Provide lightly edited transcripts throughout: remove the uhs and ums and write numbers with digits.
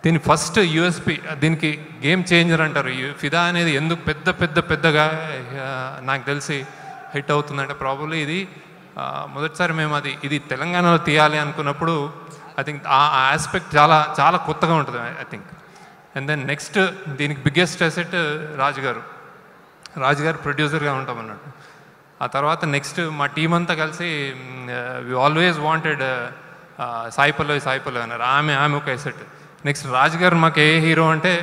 దీని first USP, దీనికి game changer అంటారు. ఫిదా అనేది ఎందుకు పెద్దగా నాకు తెలిసి హిట్ అవుతుందంటే ప్రాబబ్లీ ఇది మొదటిసారి మేము ఇది తెలంగాణలో తీయాలి అనుకున్నప్పుడు ఐ థింక్ ఆ ఆస్పెక్ట్ చాలా కొత్తగా ఉంటుంది I think. And then next దీనికి బిగ్గెస్ట్ అసెట్ రాజు గారు ప్రొడ్యూసర్గా ఉంటాం అన్నట్టు. ఆ తర్వాత నెక్స్ట్ మా టీం అంతా కలిసి we always wanted Sai Pallavi అన్నారు. ఆమె ఒక ఎసెట్. నెక్స్ట్ రాజు గారు మాకు ఏ హీరో అంటే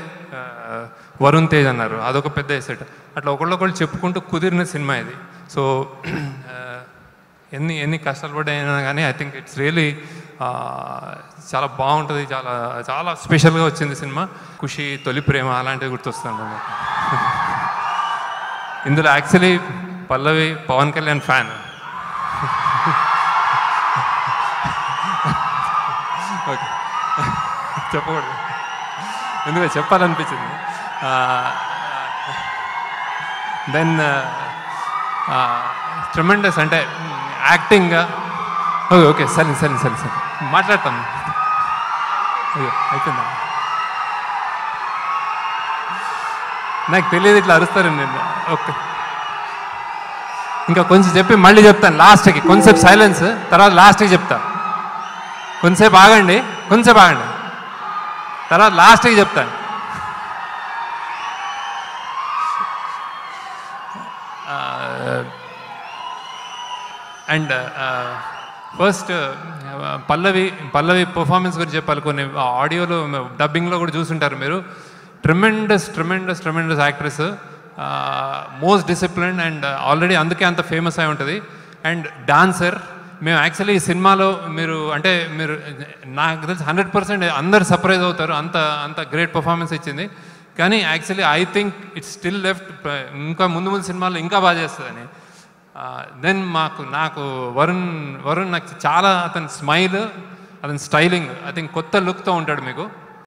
వరుణ్ తేజ్ అన్నారు, అదొక పెద్ద ఎసెట్. అట్లా ఒకళ్ళు చెప్పుకుంటూ కుదిరిన సినిమా ఇది. సో ఎన్ని కష్టాలు పడ్డాయినా కానీ ఐ థింక్ ఇట్స్ రియలీ చాలా బాగుంటుంది, చాలా స్పెషల్గా వచ్చింది సినిమా. ఖుషి, తొలి ప్రేమ అలాంటివి గుర్తొస్తాను. ఇందులో యాక్చువల్లీ పల్లవి పవన్ కళ్యాణ్ ఫ్యాన్. ఓకే, చెప్పకూడదు, ఎందుకంటే చెప్పాలనిపించింది. దెన్ ట్రెమెండస్ అంటే యాక్టింగ్. ఓకే సరే మాట్లాడతాం. అయ్యో అయిపోయిందా? నాకు తెలియదు ఇట్లా అరుస్తారు నేను. ఓకే, ఇంకా కొంచెం చెప్పి మళ్ళీ చెప్తాను లాస్ట్కి. కొంచెంసేపు సైలెన్స్, తర్వాత లాస్ట్కి చెప్తా. కొంచెంసేపు ఆగండి, తర్వాత లాస్ట్కి చెప్తాను. అండ్ ఫస్ట్ పల్లవి పర్ఫార్మెన్స్ గురించి చెప్పాలి. కొన్ని ఆడియోలో డబ్బింగ్లో కూడా చూసుంటారు మీరు. Tremendous actress, most discipline and already అందుకే అంత ఫేమస్ అయి ఉంటుంది. And dancer. మేము యాక్చువల్లీ ఈ సినిమాలో మీరు నాకు తెలిసి 100% అందరు సర్ప్రైజ్ అవుతారు, అంత గ్రేట్ పర్ఫార్మెన్స్ ఇచ్చింది. కానీ actually I think it's still left, ఇంకా ముందు సినిమాల్లో ఇంకా బాగా చేస్తుందని. దెన్ నాకు వరుణ్ నాకు చాలా, అతని స్మైల్, అతని స్టైలింగ్ ఐ థింక్ కొత్త లుక్తో ఉంటాడు మీకు.